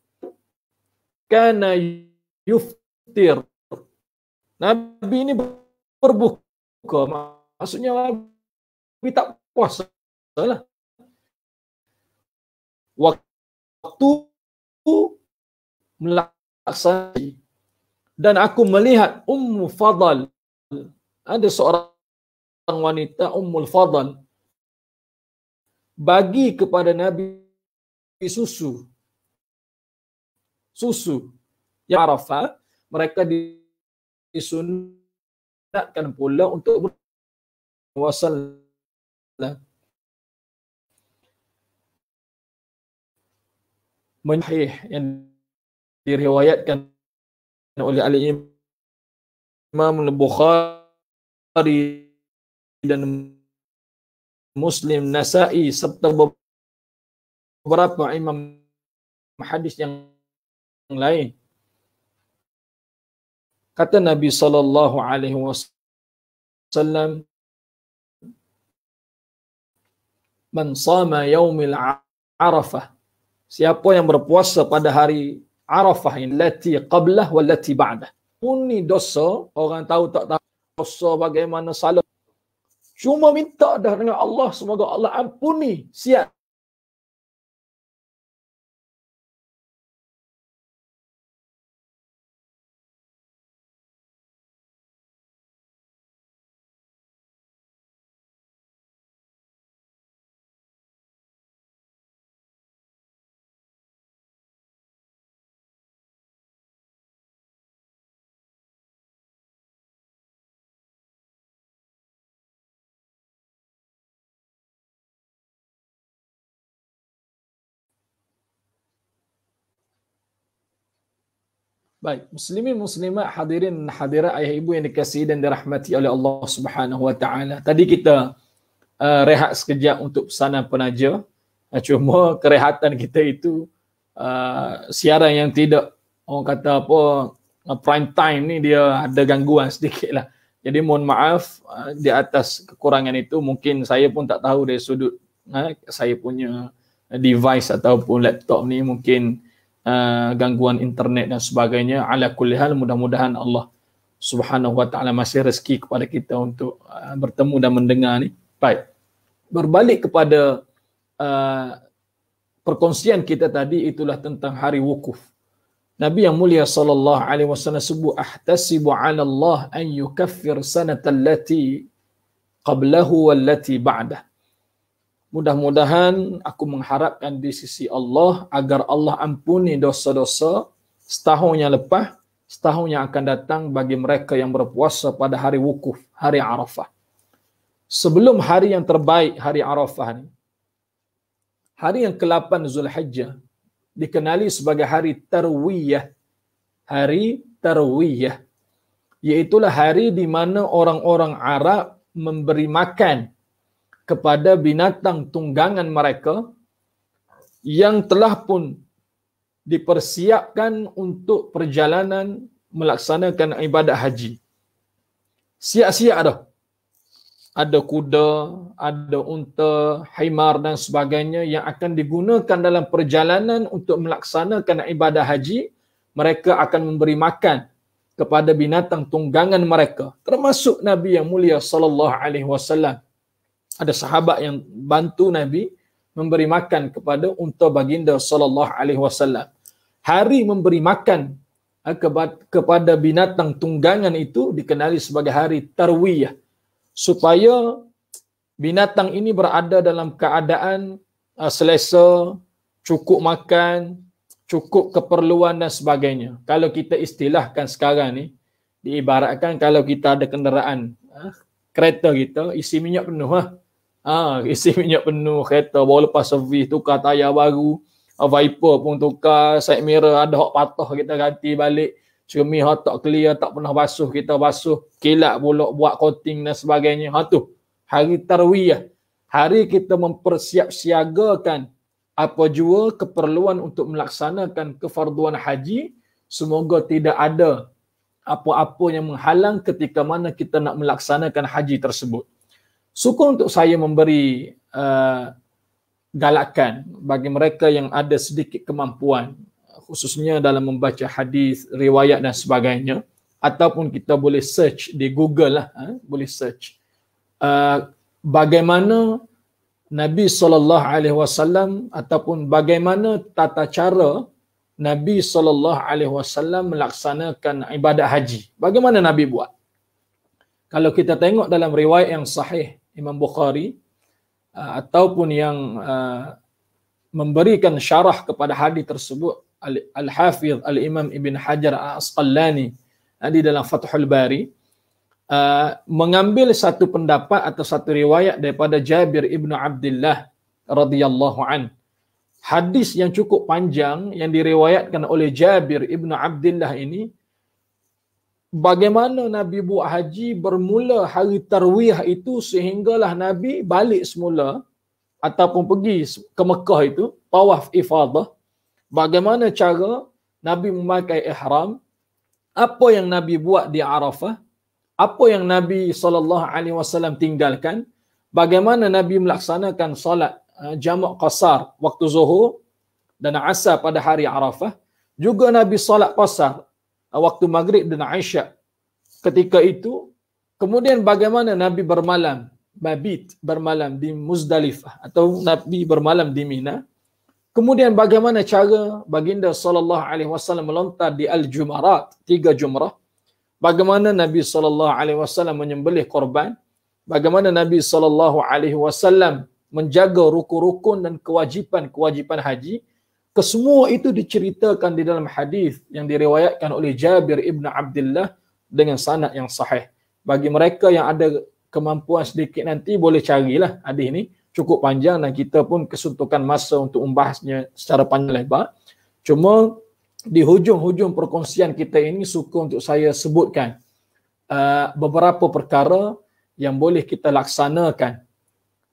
kana yuftir, Nabi ini berbuka, maksudnya Nabi tak puasa lah. Waktu melaksanakan, dan aku melihat Ummu Fadl, ada seorang wanita Ummul Fadl, bagi kepada Nabi susu yang Arafah, mereka disunatkan pula untuk berpuasa. Sahih yang diriwayatkan oleh Imam Al-Bukhari dan Muslim, Nasa'i serta beberapa imam hadis yang lain. Kata Nabi sallallahu alaihi wasallam, man sama yaumil Arafah, siapa yang berpuasa pada hari Arafah, allati qablah wallati ba'dah. Ini dosa, orang tahu tak tahu dosa bagaimana salah. Cuma minta dah dengan Allah, semoga Allah ampuni, siap. Baik, muslimin muslimat, hadirin hadirat, ayah ibu yang dikasihi dan dirahmati oleh Allah Subhanahu wa taala. Tadi kita rehat sekejap untuk pesanan penaja. Cuma kerehatan kita itu siaran yang tidak, orang kata apa, prime time ni dia ada gangguan sedikit lah. Jadi mohon maaf di atas kekurangan itu. Mungkin saya pun tak tahu dari sudut saya punya device ataupun laptop ni mungkin gangguan internet dan sebagainya. Ala kulli hal, mudah-mudahan Allah Subhanahu wa taala masih rezeki kepada kita untuk bertemu dan mendengar ni. Baik. Berbalik kepada perkongsian kita tadi, itulah tentang hari wukuf. Nabi yang mulia sallallahu alaihi wasallam sebut, ahtasibu 'ala Allah an yukaffir sanata allati qablahu wallati ba'dah. Mudah-mudahan aku mengharapkan di sisi Allah agar Allah ampuni dosa-dosa setahun yang lepas, setahun yang akan datang bagi mereka yang berpuasa pada hari wukuf, hari Arafah. Sebelum hari yang terbaik, hari Arafah ni, hari yang ke-8 Zulhijjah, dikenali sebagai hari Tarwiyah. Hari Tarwiyah, iaitulah hari di mana orang-orang Arab memberi makan kepada binatang tunggangan mereka yang telah pun dipersiapkan untuk perjalanan melaksanakan ibadat haji. Siap-siap dah. Ada kuda, ada unta, himar dan sebagainya yang akan digunakan dalam perjalanan untuk melaksanakan ibadah haji. Mereka akan memberi makan kepada binatang tunggangan mereka, termasuk Nabi yang mulia sallallahu alaihi wasallam. Ada sahabat yang bantu Nabi memberi makan kepada unta baginda sallallahu alaihi wasallam. Hari memberi makan kepada binatang tunggangan itu dikenali sebagai hari Tarwiyah, supaya binatang ini berada dalam keadaan selesa, cukup makan, cukup keperluan dan sebagainya. Kalau kita istilahkan sekarang ni, diibaratkan kalau kita ada kenderaan, kereta kita isi minyak penuh, Isi minyak penuh, kereta baru lepas servis, tukar tayar baru, Viper pun tukar, side mirror ada hak patah kita ganti balik, cermin hak tak clear, tak pernah basuh kita basuh, kilat pula buat coating dan sebagainya. Tu hari tarwiyah, hari kita mempersiapsiagakan apa jua keperluan untuk melaksanakan kefarduan haji. Semoga tidak ada apa-apa yang menghalang ketika mana kita nak melaksanakan haji tersebut. Suka untuk saya memberi galakan bagi mereka yang ada sedikit kemampuan, khususnya dalam membaca hadis, riwayat dan sebagainya, ataupun kita boleh search di Google lah, boleh search bagaimana Nabi SAW ataupun bagaimana tata cara Nabi SAW melaksanakan ibadat haji. Bagaimana Nabi buat? Kalau kita tengok dalam riwayat yang sahih Imam Bukhari, ataupun yang memberikan syarah kepada hadis tersebut, Al-Hafidh Al-Imam Ibn Hajar Al-Asqalani di dalam Fathul Bari, mengambil satu pendapat atau satu riwayat daripada Jabir ibnu Abdullah radhiyallahu an. Hadis yang cukup panjang yang diriwayatkan oleh Jabir ibnu Abdullah ini, bagaimana Nabi buat haji bermula hari tarwiyah itu sehinggalah Nabi balik semula ataupun pergi ke Mekah itu, tawaf ifadah. Bagaimana cara Nabi memakai ihram, apa yang Nabi buat di Arafah, apa yang Nabi SAW tinggalkan, bagaimana Nabi melaksanakan salat jamak qasar waktu zuhur dan asar pada hari Arafah, juga Nabi salat qasar waktu maghrib dan isyak ketika itu. Kemudian bagaimana Nabi bermalam, bermalam di Muzdalifah atau Nabi bermalam di Mina. Kemudian bagaimana cara baginda SAW melontar di Al-Jumarat, 3 jumrah. Bagaimana Nabi SAW menyembelih korban. Bagaimana Nabi SAW menjaga rukun-rukun dan kewajipan-kewajipan haji. Kesemua itu diceritakan di dalam hadis yang diriwayatkan oleh Jabir ibn Abdullah dengan sanad yang sahih. Bagi mereka yang ada kemampuan sedikit nanti boleh carilah hadis ini, cukup panjang dan kita pun kesuntukan masa untuk membahasnya secara panjang lebar. Cuma di hujung-hujung perkongsian kita ini suka untuk saya sebutkan beberapa perkara yang boleh kita laksanakan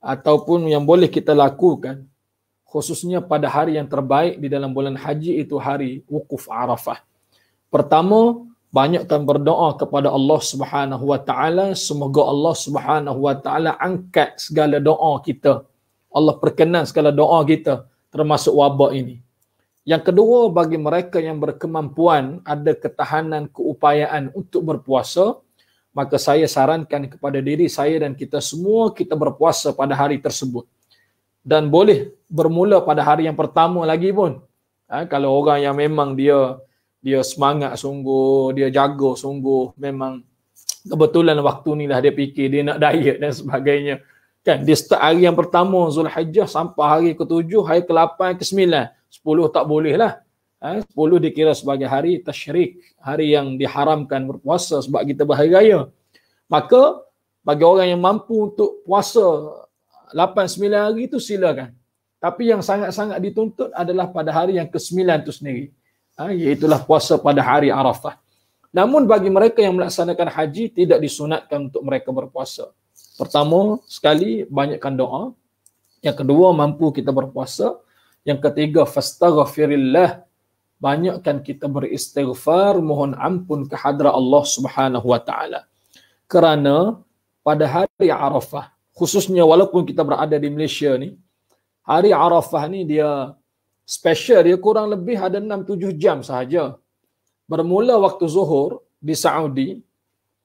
ataupun yang boleh kita lakukan, khususnya pada hari yang terbaik di dalam bulan haji, itu hari wukuf Arafah. Pertama, banyakkan berdoa kepada Allah Subhanahu wa taala, semoga Allah Subhanahu wa taala angkat segala doa kita. Allah perkenan segala doa kita termasuk wabak ini. Yang kedua, bagi mereka yang berkemampuan, ada ketahanan, keupayaan untuk berpuasa, maka saya sarankan kepada diri saya dan kita semua, kita berpuasa pada hari tersebut. Dan boleh bermula pada hari yang pertama lagi pun. Kalau orang yang memang dia semangat sungguh, dia jaga sungguh, memang kebetulan waktu ni lah dia fikir dia nak diet dan sebagainya. Kan, dia start hari yang pertama Zulhijjah sampai hari ke-7, hari ke-8, ke-9. 10 tak boleh lah. 10 dikira sebagai hari tasyrik, hari yang diharamkan berpuasa sebab kita berhari raya. Maka bagi orang yang mampu untuk puasa 8-9 hari itu silakan. Tapi yang sangat-sangat dituntut adalah pada hari yang ke-9 itu sendiri. Iaitulah puasa pada hari Arafah. Namun bagi mereka yang melaksanakan haji, tidak disunatkan untuk mereka berpuasa. Pertama sekali, banyakkan doa. Yang kedua, mampu kita berpuasa. Yang ketiga, fastaghfirillah, banyakkan kita beristighfar, mohon ampun ke hadrat Allah Subhanahu wa taala. Kerana pada hari Arafah, khususnya walaupun kita berada di Malaysia ni, hari Arafah ni dia special, dia kurang lebih ada 6-7 jam sahaja. Bermula waktu zuhur di Saudi,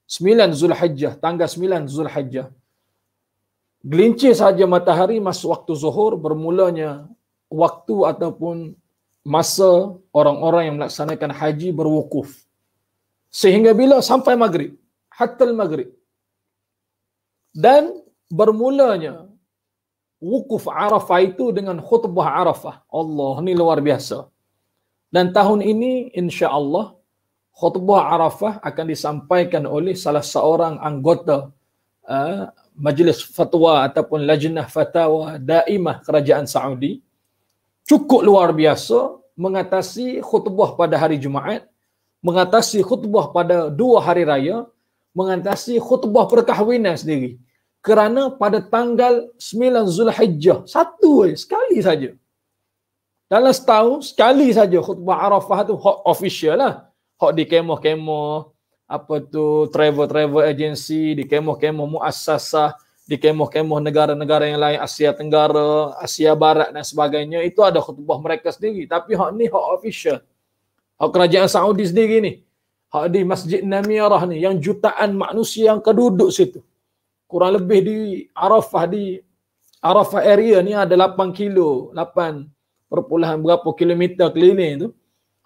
9 Zulhijjah, tanggal 9 Zulhijjah. Gelincir saja matahari masuk waktu zuhur, bermulanya waktu ataupun masa orang-orang yang melaksanakan haji berwukuf. Sehingga bila? Sampai maghrib. Hatta maghrib. Dan bermulanya wukuf Arafah itu dengan khutbah Arafah. Allah, ni luar biasa. Dan tahun ini insya-Allah khutbah Arafah akan disampaikan oleh salah seorang anggota majlis fatwa ataupun lajnah fatawa daimah kerajaan Saudi cukup luar biasa mengatasi khutbah pada hari Jumaat, mengatasi khutbah pada 2 hari raya, mengatasi khutbah perkahwinan sendiri. Kerana pada tanggal 9 Zulhijjah, sekali saja. Dalam setahun, sekali saja khutbah Arafah tu hak official lah. Hak di kemah-kemah, travel agency, di kemah-kemah muassasah, di kemah-kemah negara-negara yang lain, Asia Tenggara, Asia Barat dan sebagainya, itu ada khutbah mereka sendiri. Tapi hak ni hak official. Hak kerajaan Saudi sendiri ni. Hak di Masjid Namirah ni, yang jutaan manusia yang keduduk situ. Kurang lebih di Arafah area ni ada 8 kilo, 8 perpuluhan berapa kilometer keliling tu.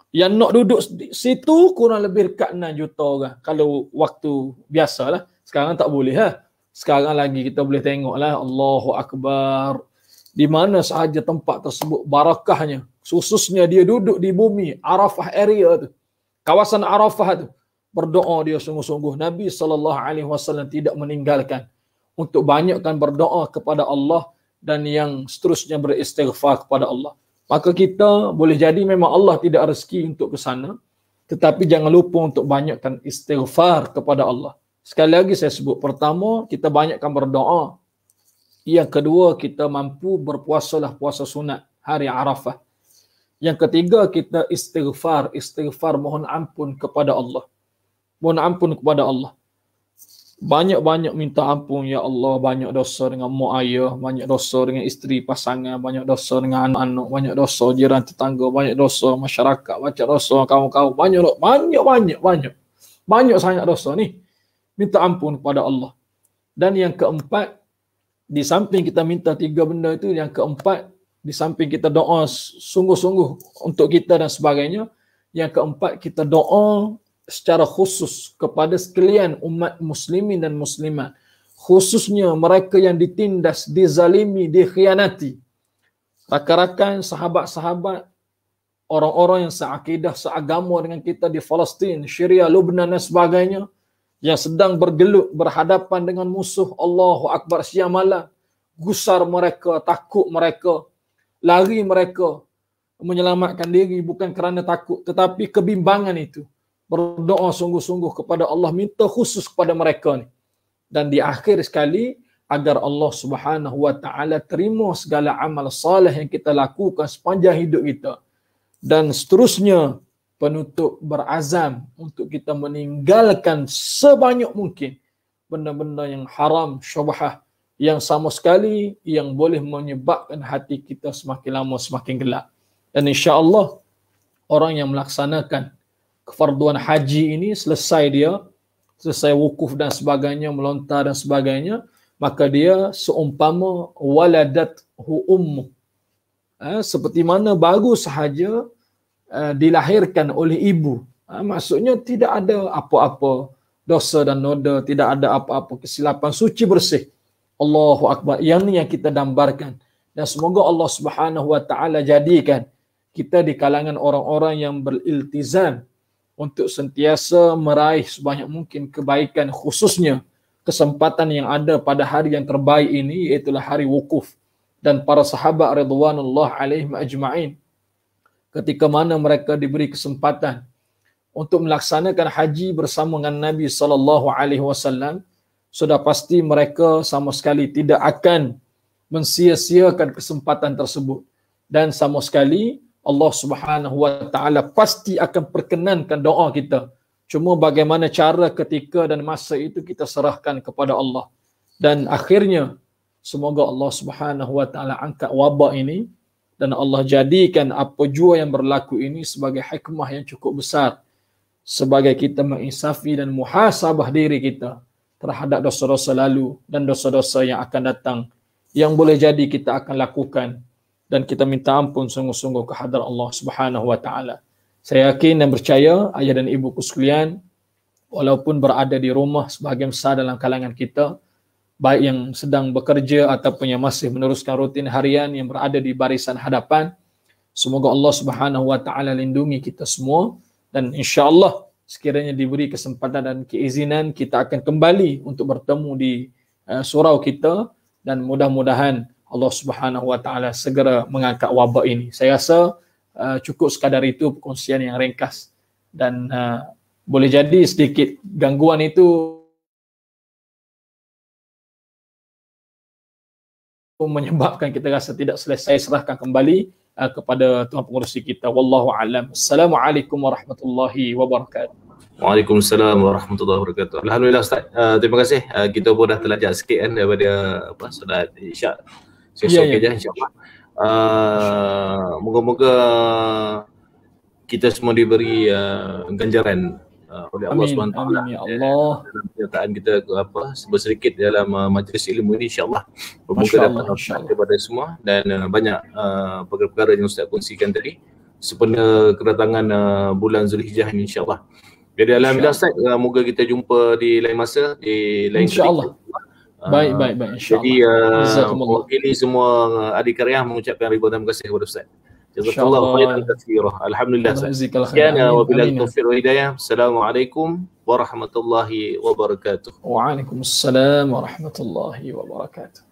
Yang nak duduk situ kurang lebih dekat 6 juta orang. Kalau waktu biasalah. Sekarang tak boleh lah. Sekarang lagi kita boleh tengok lah, Allahu Akbar. Di mana sahaja tempat tersebut barakahnya. Khususnya dia duduk di bumi Arafah area tu. Kawasan Arafah tu. Berdoa dia sungguh-sungguh. Nabi SAW tidak meninggalkan untuk banyakkan berdoa kepada Allah dan yang seterusnya beristighfar kepada Allah. Maka kita boleh jadi memang Allah tidak rezeki untuk ke sana. Tetapi jangan lupa untuk banyakkan istighfar kepada Allah. Sekali lagi saya sebut, pertama, kita banyakkan berdoa. Yang kedua, kita mampu berpuasalah puasa sunat hari Arafah. Yang ketiga, kita istighfar mohon ampun kepada Allah. Mohon ampun kepada Allah. Banyak-banyak minta ampun, ya Allah, banyak dosa dengan mak ayah, banyak dosa dengan isteri pasangan, banyak dosa dengan anak-anak, banyak dosa jiran tetangga, banyak dosa masyarakat, banyak dosa kawan-kawan, banyak sangat dosa ni. Minta ampun kepada Allah. Dan yang keempat, di samping kita minta 3 benda itu, yang keempat, di samping kita doa sungguh-sungguh untuk kita dan sebagainya, yang keempat, kita doa secara khusus kepada sekalian umat muslimin dan muslimat, khususnya mereka yang ditindas, dizalimi, dikhianati, rakan-rakan, sahabat-sahabat, orang-orang yang seakidah, seagama dengan kita di Palestin, Syria, Lebanon dan sebagainya, yang sedang bergelut berhadapan dengan musuh. Allahu Akbar, siang malam gusar mereka, takut mereka, lari mereka, menyelamatkan diri bukan kerana takut tetapi kebimbangan itu. Berdoa sungguh-sungguh kepada Allah, minta khusus kepada mereka ni. Dan di akhir sekali, agar Allah Subhanahu wa taala terima segala amal saleh yang kita lakukan sepanjang hidup kita. Dan seterusnya, penutup berazam untuk kita meninggalkan sebanyak mungkin benda-benda yang haram, syubhah, yang sama sekali yang boleh menyebabkan hati kita semakin lama semakin gelap. Dan insya-Allah orang yang melaksanakan kefarduan haji ini, selesai wukuf dan sebagainya, melontar dan sebagainya, maka dia seumpama waladathu ummu, seperti mana baru sahaja dilahirkan oleh ibu. Maksudnya tidak ada apa-apa dosa dan noda, tidak ada apa-apa kesilapan, suci bersih. Allahu Akbar. Yang ni yang kita dambarkan. Dan semoga Allah Subhanahu wa taala jadikan kita di kalangan orang-orang yang beriltizam untuk sentiasa meraih sebanyak mungkin kebaikan, khususnya kesempatan yang ada pada hari yang terbaik ini, iaitulah hari wukuf. Dan para sahabat ridwanullah alaihim ajma'in, ketika mana mereka diberi kesempatan untuk melaksanakan haji bersama dengan Nabi SAW, sudah pasti mereka sama sekali tidak akan mensia-siakan kesempatan tersebut. Dan sama sekali Allah Subhanahu wa taala pasti akan perkenankan doa kita. Cuma bagaimana cara, ketika dan masa itu kita serahkan kepada Allah. Dan akhirnya semoga Allah Subhanahu wa taala angkat wabak ini dan Allah jadikan apa jua yang berlaku ini sebagai hikmah yang cukup besar, sebagai kita menginsafi dan muhasabah diri kita terhadap dosa-dosa lalu dan dosa-dosa yang akan datang, yang boleh jadi kita akan lakukan. Dan kita minta ampun sungguh-sungguh kehadrat Allah Subhanahu wa taala. Saya yakin dan percaya ayah dan ibuku sekalian, walaupun berada di rumah sebahagian besar dalam kalangan kita, baik yang sedang bekerja ataupun yang masih meneruskan rutin harian yang berada di barisan hadapan, semoga Allah Subhanahu wa taala lindungi kita semua, dan insya-Allah sekiranya diberi kesempatan dan keizinan, kita akan kembali untuk bertemu di surau kita, dan mudah-mudahan Allah Subhanahu Wa Taala segera mengangkat wabak ini. Saya rasa cukup sekadar itu perkongsian yang ringkas, dan boleh jadi sedikit gangguan itu menyebabkan kita rasa tidak selesai. Serahkan kembali kepada Tuhan pengurusi kita. Wallahu a'lam. Assalamualaikum warahmatullahi wabarakatuh. Waalaikumsalam warahmatullahi wabarakatuh. Alhamdulillah Ustaz. Terima kasih. Kita pun dah terlajak sikit kan daripada solat Isyak. Esok je insya-Allah. Moga-moga kita semua diberi ganjaran oleh Allah SWT. Amin ya Allah. Dalam penyertaan kita sedikit dalam majlis ilmu ini, insya-Allah. Moga dapat manfaat kepada semua, dan banyak perkara-perkara yang Ustaz kongsikan tadi sempena kedatangan bulan Zulhijjah ini, insya-Allah. Jadi alhamdulillah Ustaz, moga kita jumpa di lain masa, di lain insya-Allah. Baik, insya-Allah. Jadi mewakili semua adik karya mengucapkan ribuan terima kasih kepada Ustaz. Jazakallahu khairan katsira. Alhamdulillah. Sekian, wabillahi taufiq wal hidayah. Assalamualaikum warahmatullahi wabarakatuh. Waalaikumsalam warahmatullahi wabarakatuh.